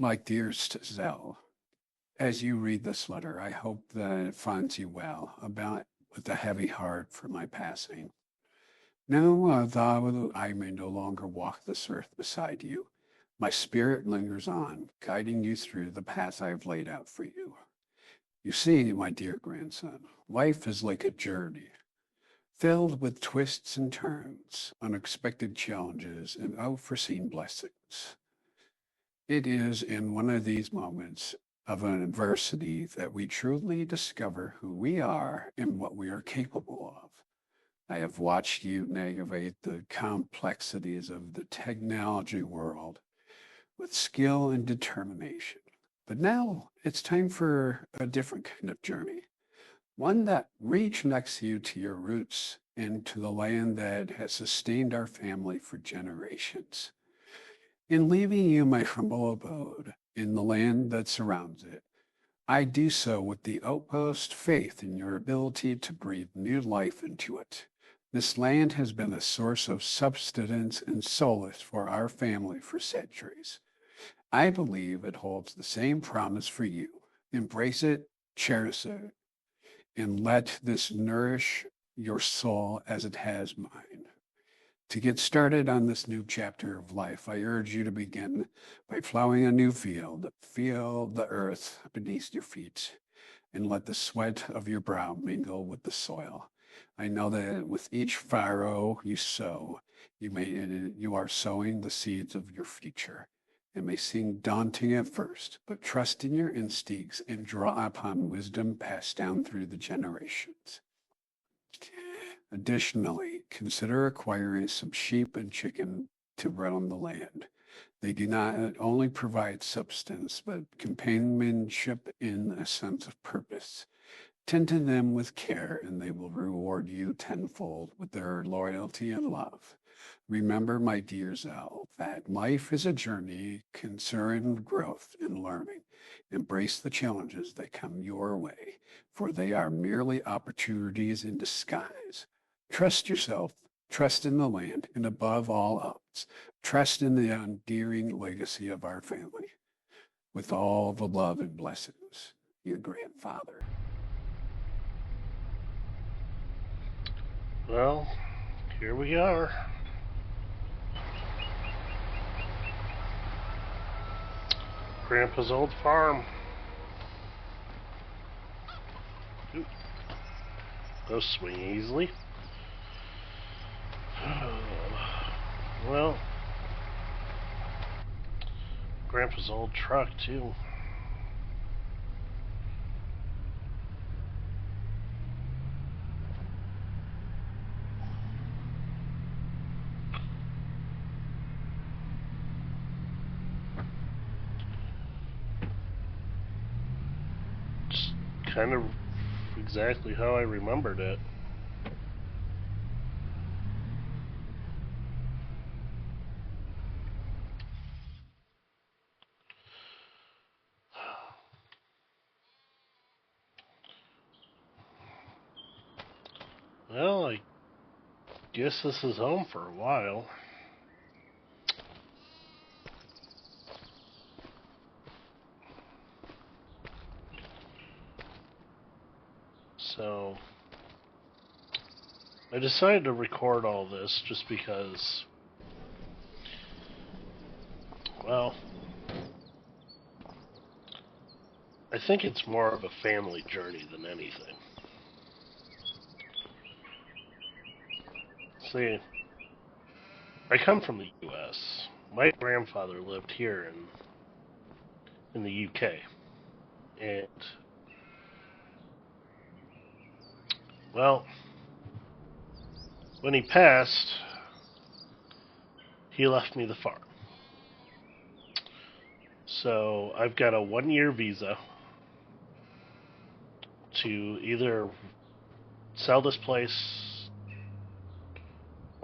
My dearest Zell, as you read this letter, I hope that it finds you well, about with a heavy heart for my passing. Now, thou I may no longer walk this earth beside you, my spirit lingers on, guiding you through the path I have laid out for you. You see, my dear grandson, life is like a journey, filled with twists and turns, unexpected challenges, and unforeseen blessings. It is in one of these moments of an adversity that we truly discover who we are and what we are capable of. I have watched you navigate the complexities of the technology world with skill and determination. But now it's time for a different kind of journey, one that reconnects you to your roots and to the land that has sustained our family for generations. In leaving you my humble abode in the land that surrounds it, I do so with the utmost faith in your ability to breathe new life into it. This land has been a source of subsistence and solace for our family for centuries. I believe it holds the same promise for you. Embrace it, cherish it, and let this nourish your soul as it has mine. To get started on this new chapter of life, I urge you to begin by plowing a new field. Feel the earth beneath your feet and let the sweat of your brow mingle with the soil. I know that with each furrow you sow, you are sowing the seeds of your future. It may seem daunting at first, but trust in your instincts and draw upon wisdom passed down through the generations. Additionally, consider acquiring some sheep and chicken to roam the land. They do not only provide substance, but companionship in a sense of purpose. Tend to them with care, and they will reward you tenfold with their loyalty and love. Remember, my dear Zell, that life is a journey concerned growth and learning. Embrace the challenges that come your way, for they are merely opportunities in disguise. Trust yourself, trust in the land, and above all else, trust in the endearing legacy of our family. With all the love and blessings, your grandfather. Well, here we are. Grandpa's old farm. Ooh. Those swing easily. Well, Grandpa's old truck, too. Just kind of exactly how I remembered it. Well, I guess this is home for a while. So, I decided to record all this just because, well, I think it's more of a family journey than anything. See, I come from the U.S. My grandfather lived here in the U.K. And, well, when he passed, he left me the farm. So I've got a 1-year visa to either sell this place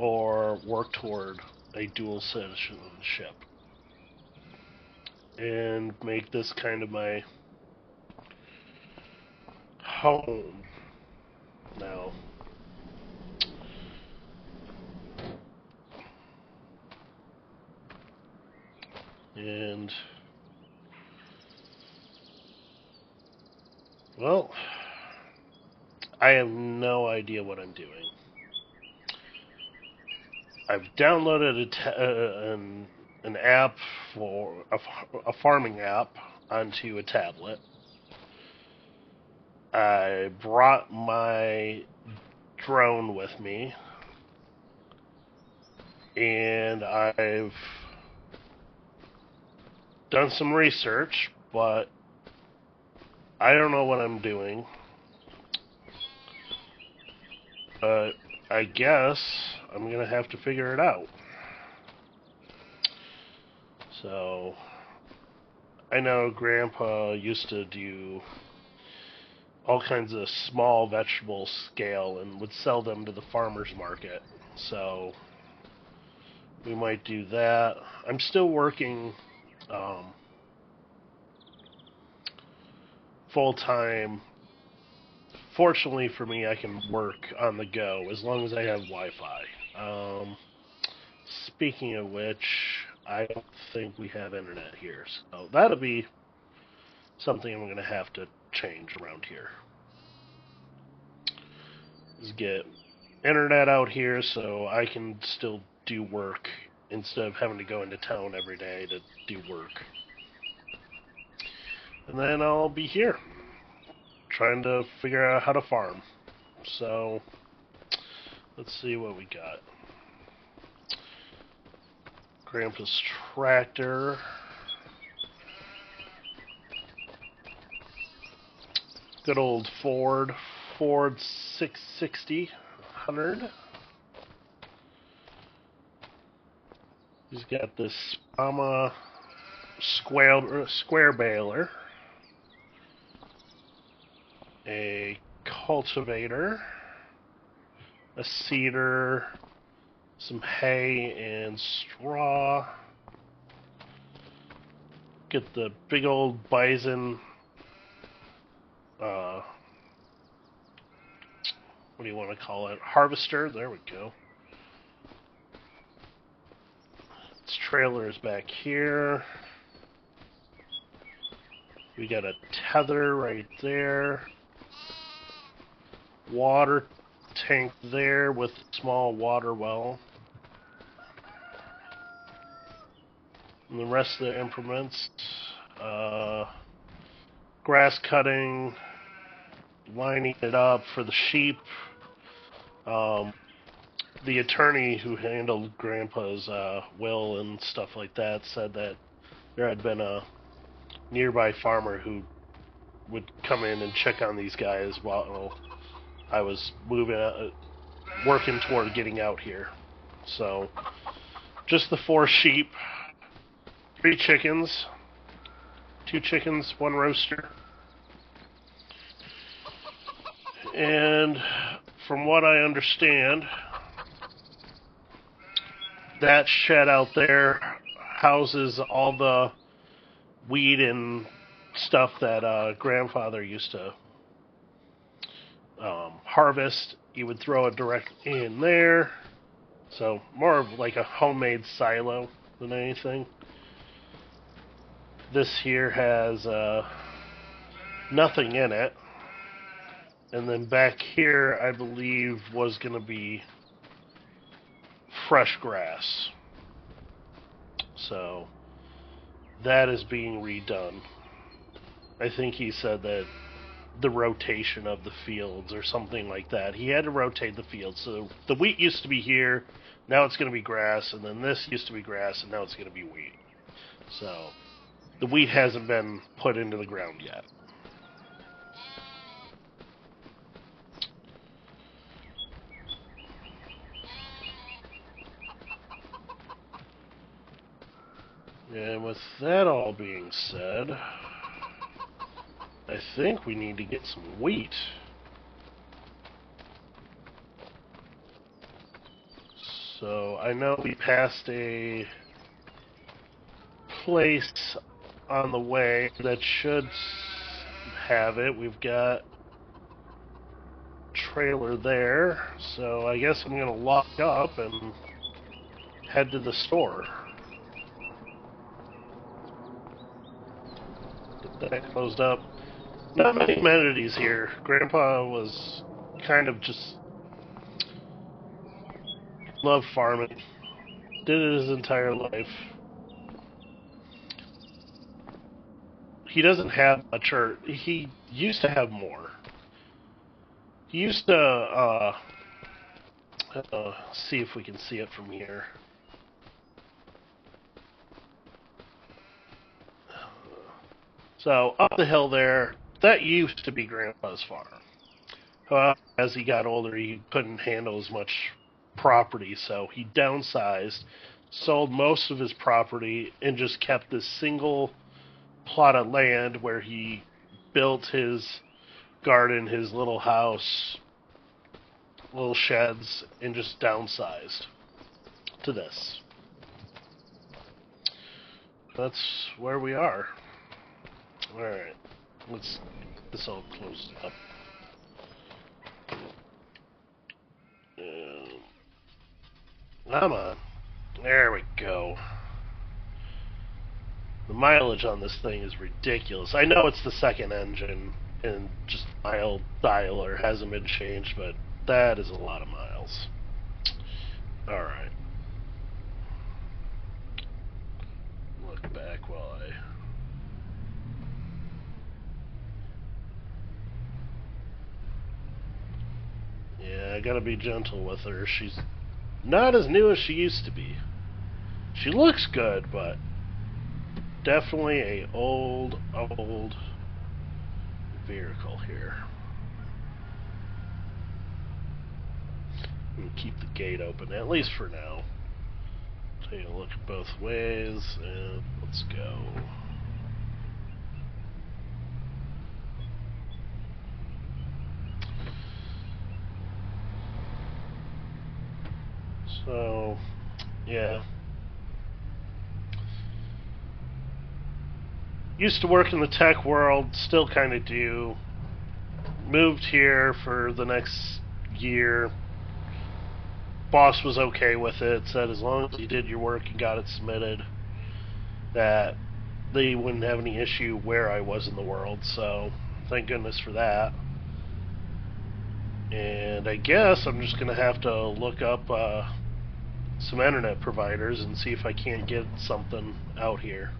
or work toward a dual citizenship and make this kind of my home now. And Well, I have no idea what I'm doing. I've downloaded an app for a farming app onto a tablet. I brought my drone with me, and I've done some research, but I don't know what I'm doing. But I guess I'm going to have to figure it out. So, I know Grandpa used to do all kinds of small vegetable scale and would sell them to the farmer's market. So, we might do that. I'm still working full-time. Fortunately for me, I can work on the go as long as I have Wi-Fi. Speaking of which, I don't think we have internet here, so that'll be something I'm going to have to change around here. Is get internet out here so I can still do work instead of having to go into town every day to do work. And then I'll be here trying to figure out how to farm. So let's see what we got. Grandpa's tractor. Good old Ford 660 100. He's got this Spama square baler, a cultivator, a seeder, some hay and straw. Get the big old bison, what do you want to call it? Harvester, there we go. This trailer is back here. We got a tether right there. Water tank there with a small water well. And the rest of the implements, grass cutting, lining it up for the sheep. The attorney who handled Grandpa's will and stuff like that said that there had been a nearby farmer who would come in and check on these guys while I was working toward getting out here. So, just the 4 sheep, 3 chickens, 2 chickens, 1 rooster. And from what I understand, that shed out there houses all the weed and stuff that Grandfather used to harvest. He would throw it directly in there. So more of like a homemade silo than anything. This here has nothing in it. And then back here, I believe, was going to be fresh grass. So that is being redone. I think he said that the rotation of the fields or something like that. He had to rotate the fields. So the wheat used to be here, now it's going to be grass, and then this used to be grass, and now it's going to be wheat. So the wheat hasn't been put into the ground yet. And with that all being said, I think we need to get some wheat. So I know we passed a place on the way that should have it. We've got a trailer there. So I guess I'm going to lock up and head to the store. Get that closed up. Not many amenities here. Grandpa was kind of just loved farming. Did it his entire life. He doesn't have much, or he used to have more. He used to, see if we can see it from here. So, up the hill there, that used to be Grandpa's farm. As he got older, he couldn't handle as much property, so he downsized, sold most of his property, and just kept this single plot of land where he built his garden, his little house, little sheds, and just downsized to this. That's where we are. Alright, let's get this all closed up. Come on. There we go. The mileage on this thing is ridiculous. I know it's the second engine and just mile dialer hasn't been changed, but that is a lot of miles. Alright. Look back while I... Yeah, I gotta be gentle with her. She's not as new as she used to be. She looks good, but definitely a old vehicle here. I'm gonna keep the gate open, at least for now. Take a look at both ways, and let's go. So, yeah. Used to work in the tech world, still kind of do. Moved here for the next year. Boss was okay with it, said as long as you did your work and got it submitted, that they wouldn't have any issue where I was in the world, so thank goodness for that. And I guess I'm just going to have to look up some internet providers and see if I can't get something out here.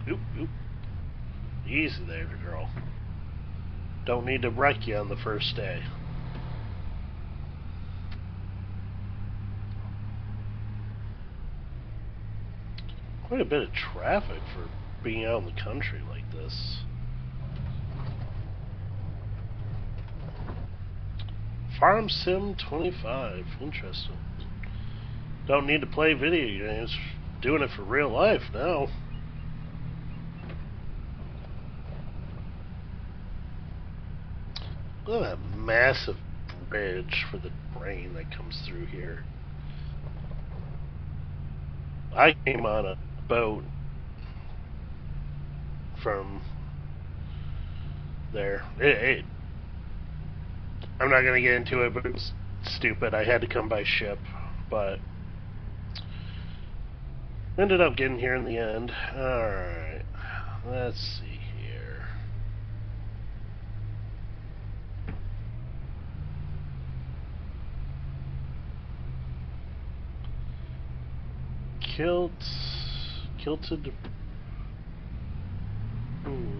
Oop, oop. Easy there, girl. Don't need to wreck you on the first day. Quite a bit of traffic for being out in the country like this. Farm Sim 25. Interesting. Don't need to play video games. Doing it for real life now. Look at that massive bridge for the train that comes through here. I came on a boat from there. I'm not going to get into it, but it was stupid. I had to come by ship, but ended up getting here in the end. Alright, let's see here. Kilted. Alright,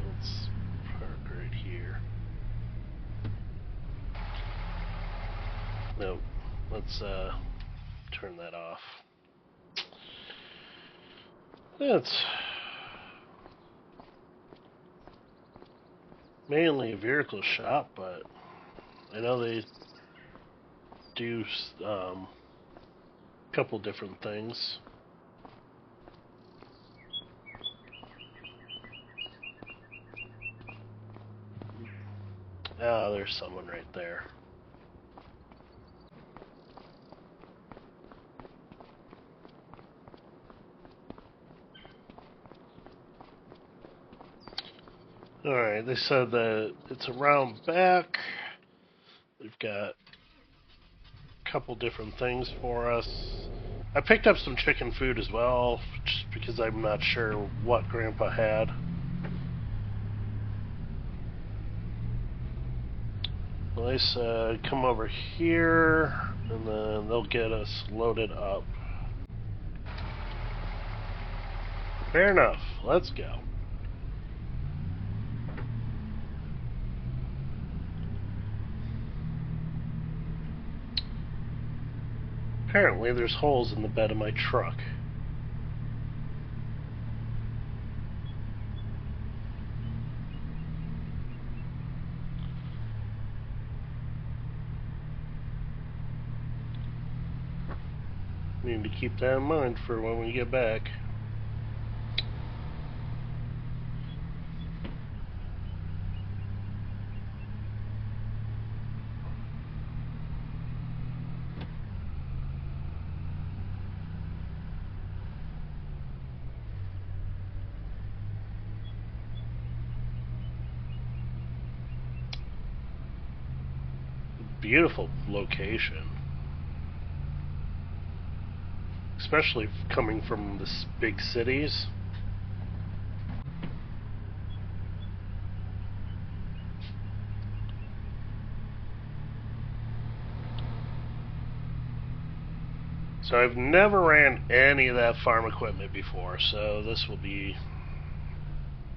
let's park right here. Nope. Let's turn that off. It's mainly a vehicle shop, but I know they do a couple different things. Ah, there's someone right there. Alright, they said that it's around back. They've got a couple different things for us. I picked up some chicken food as well, just because I'm not sure what Grandpa had. They said come over here, and then they'll get us loaded up. Fair enough. Let's go. Apparently, there's holes in the bed of my truck. Need to keep that in mind for when we get back. Beautiful location. Especially coming from the big cities. So I've never ran any of that farm equipment before, so this will be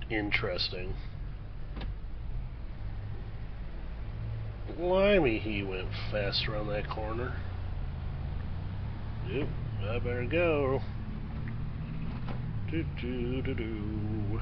interesting. Blimey, he went fast around that corner. Yep, I better go. Do do do do.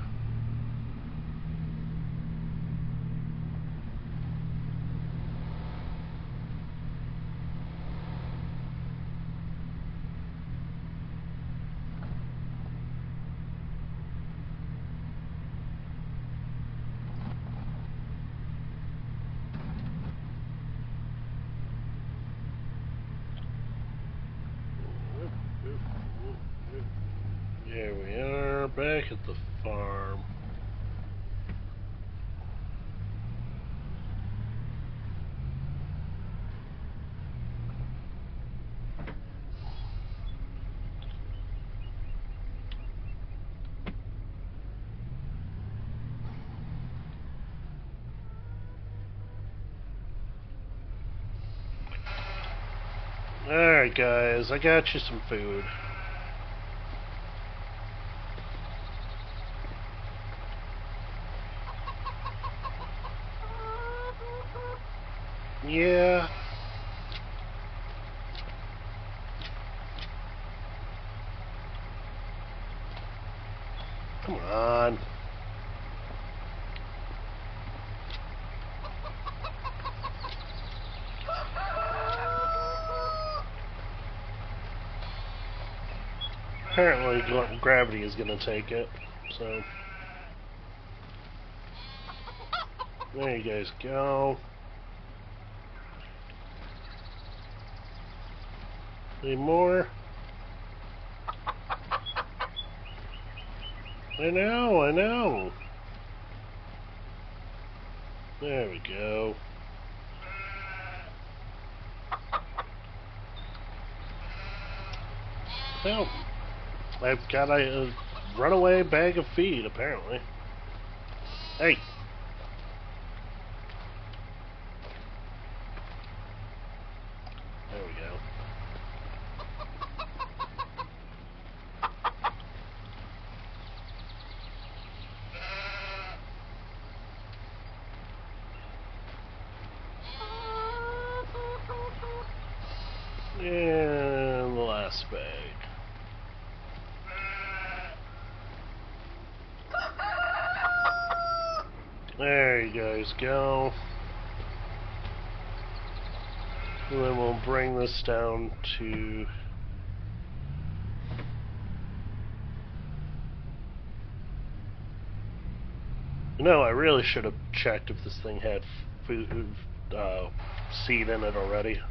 Here we are, back at the farm. Alright guys, I got you some food. Yeah. Come on. Apparently gravity is gonna take it, so there you guys go. Any more? I know. There we go. Well, I've got a runaway bag of feed, apparently. Hey! There we go. And the last bag. There you guys go. And then we'll bring this down to... No, I really should have checked if this thing had food, seed in it already.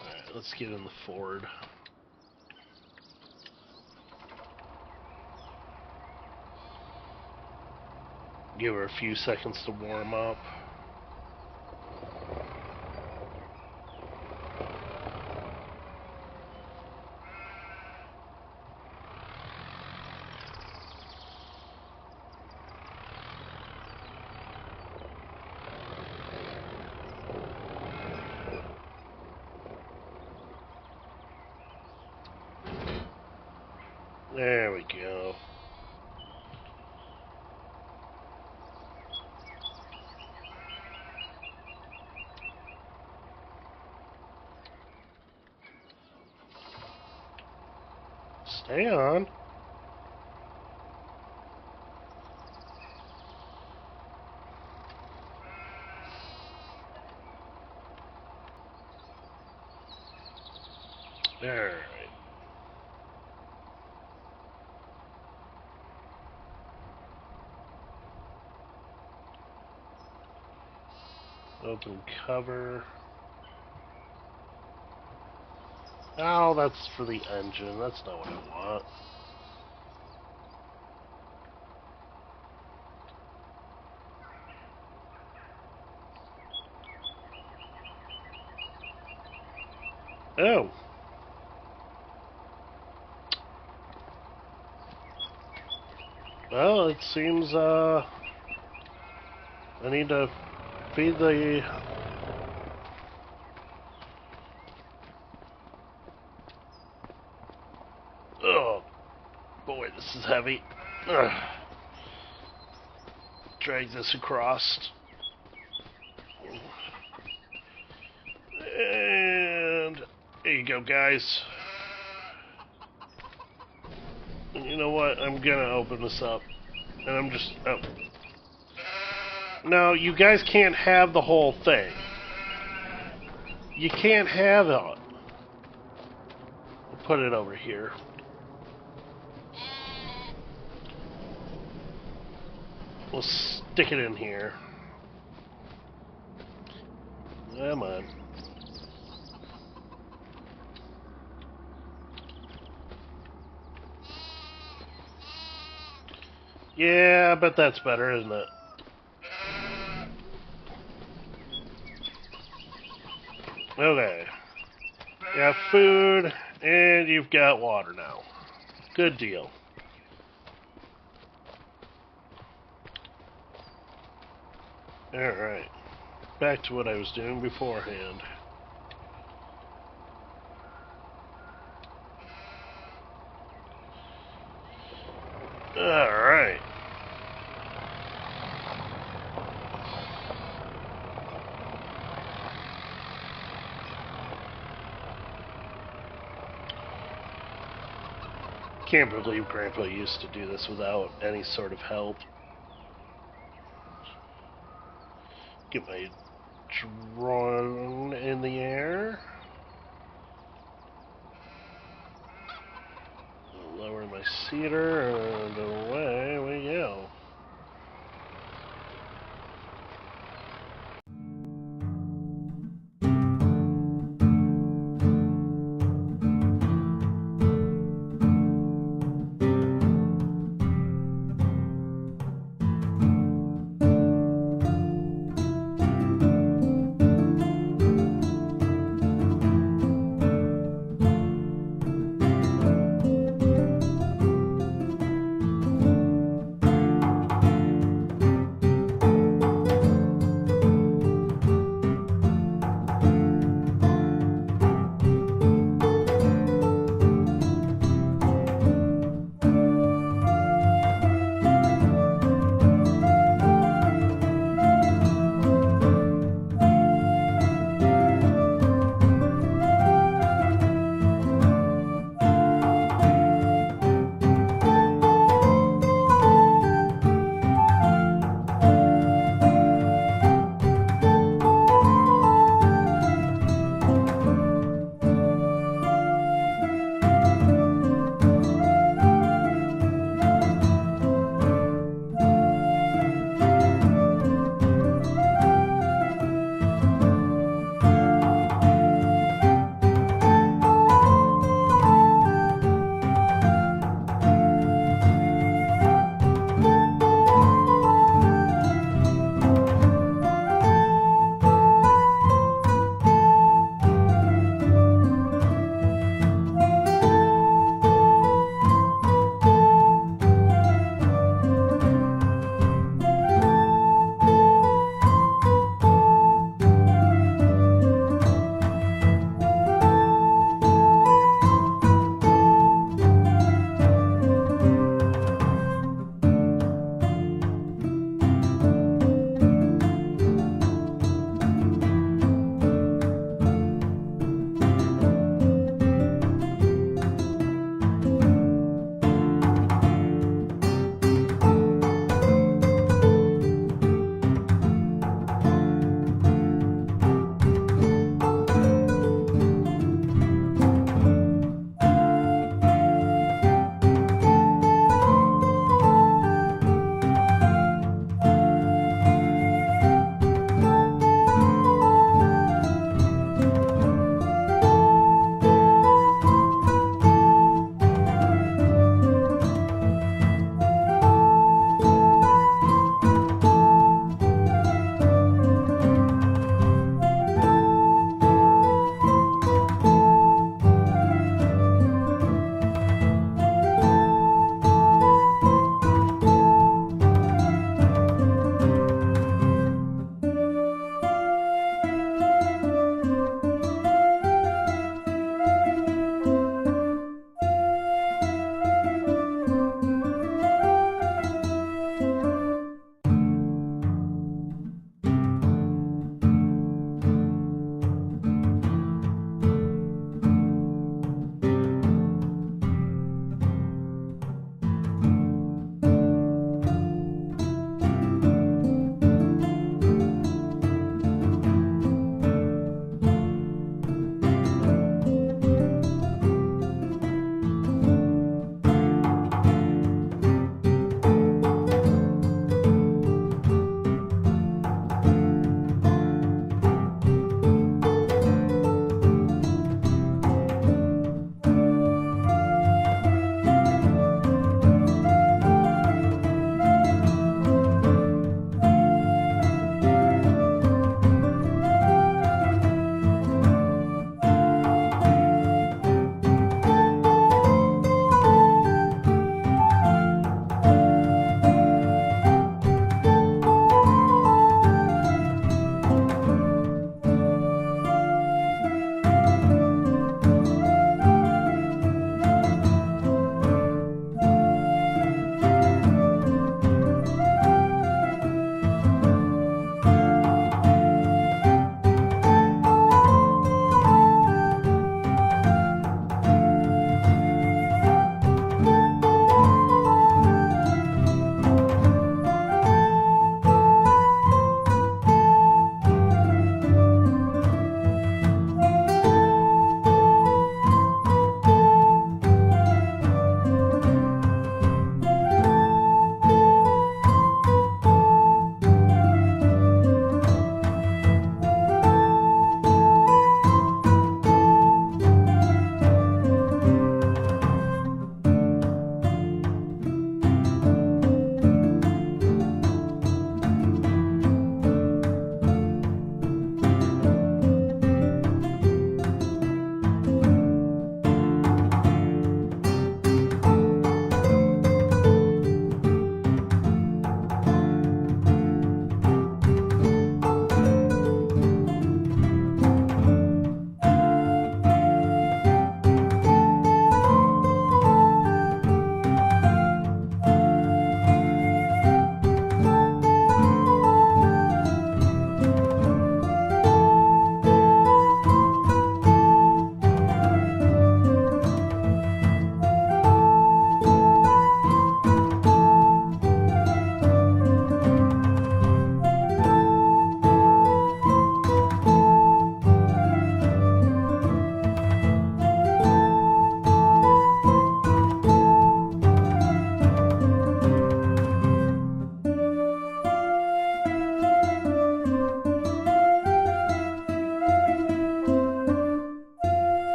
Alright, let's get in the Ford. Give her a few seconds to warm up. There we go. Stay on. Alright. Open cover. Oh, that's for the engine. That's not what I want. Oh. Well, it seems, I need to feed the... Oh, boy, this is heavy. Ugh. Drag this across. And there you go, guys. And you know what? I'm gonna open this up. And I'm just... Oh. No, you guys can't have the whole thing. You can't have it. I'll put it over here. We'll stick it in here. Come on. Yeah, I bet that's better, isn't it? Okay. You got food, and you've got water now. Good deal. Alright. Back to what I was doing beforehand. Alright. Can't believe Grandpa used to do this without any sort of help. Get my drone in the air. Lower my seater, and away we go.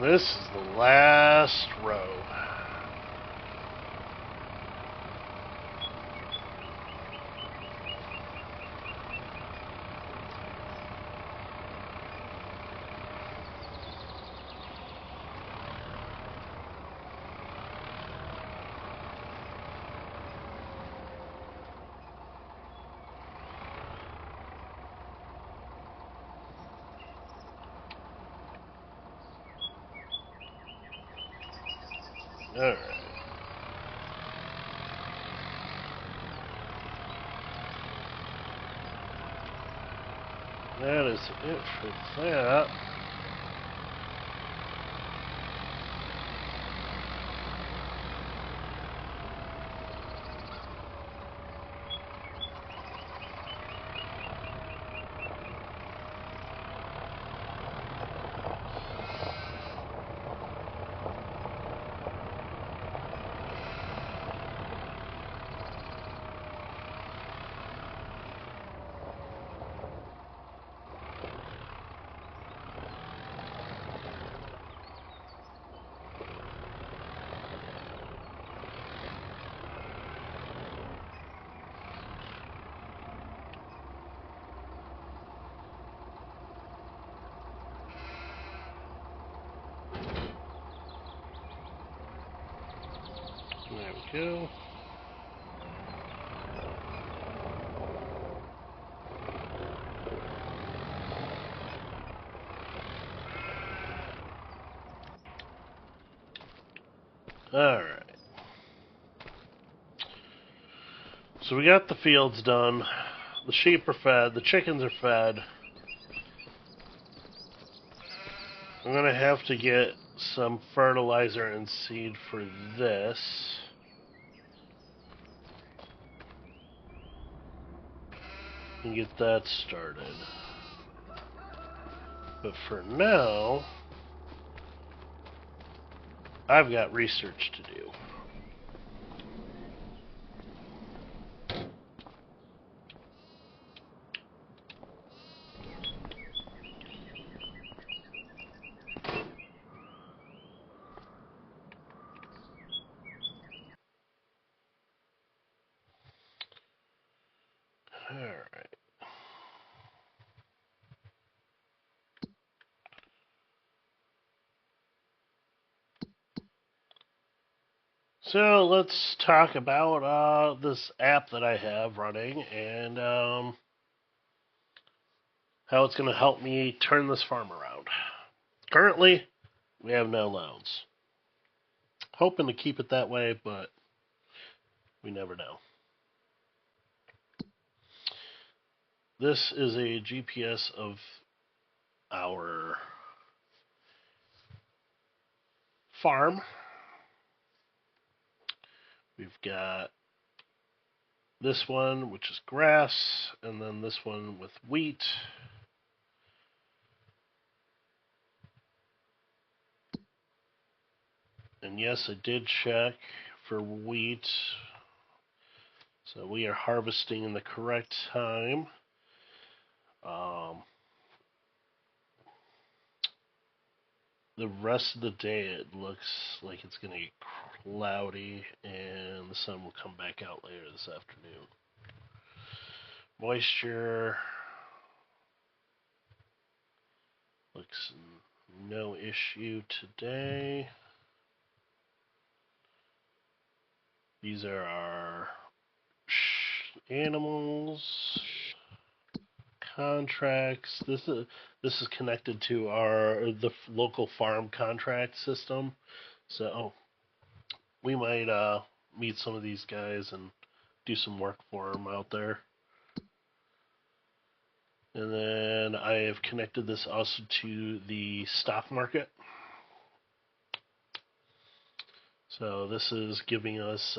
This is the last row. Alright. That is it for that. There we go. Alright. So we got the fields done. The sheep are fed. The chickens are fed. I'm going to have to get some fertilizer and seed for this. And get that started. But for now, I've got research to do. Alright. So let's talk about this app that I have running and how it's going to help me turn this farm around. Currently, we have no loans. Hoping to keep it that way, but we never know. This is a GPS of our farm. We've got this one, which is grass, and then this one with wheat. And yes, I did check for wheat. So we are harvesting in the correct time. The rest of the day it looks like it's going to get cloudy and the sun will come back out later this afternoon. Moisture looks no issue today. These are our animals, contracts. This is connected to the local farm contract system. So we might meet some of these guys and do some work for them out there. And then I have connected this also to the stock market. So this is giving us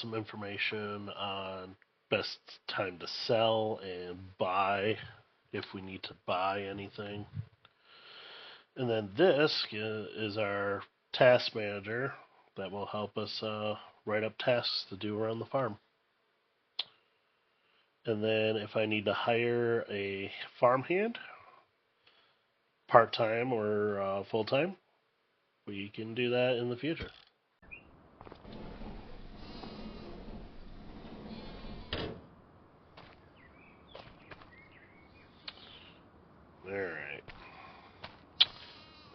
some information on best time to sell and buy if we need to buy anything. And then this is our task manager that will help us write up tasks to do around the farm. And then if I need to hire a farmhand, part-time or full-time, we can do that in the future. Alright.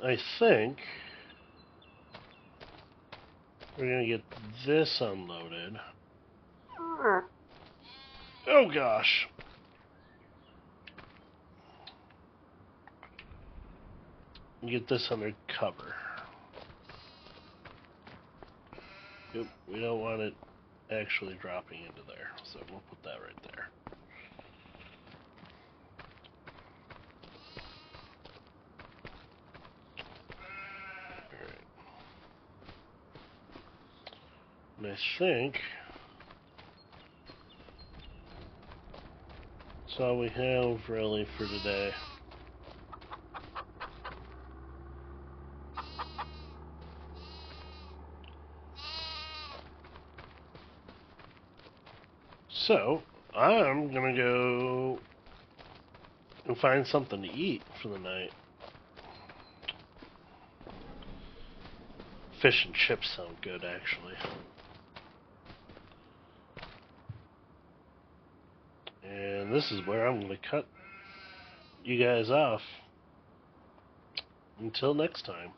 I think we're going to get this unloaded. Oh gosh. Get this under cover. Yep, we don't want it actually dropping into there, so we'll put that right there. Alright. And I think that's all we have really for today. So, I'm gonna go and find something to eat for the night. Fish and chips sound good, actually. And this is where I'm gonna cut you guys off. Until next time.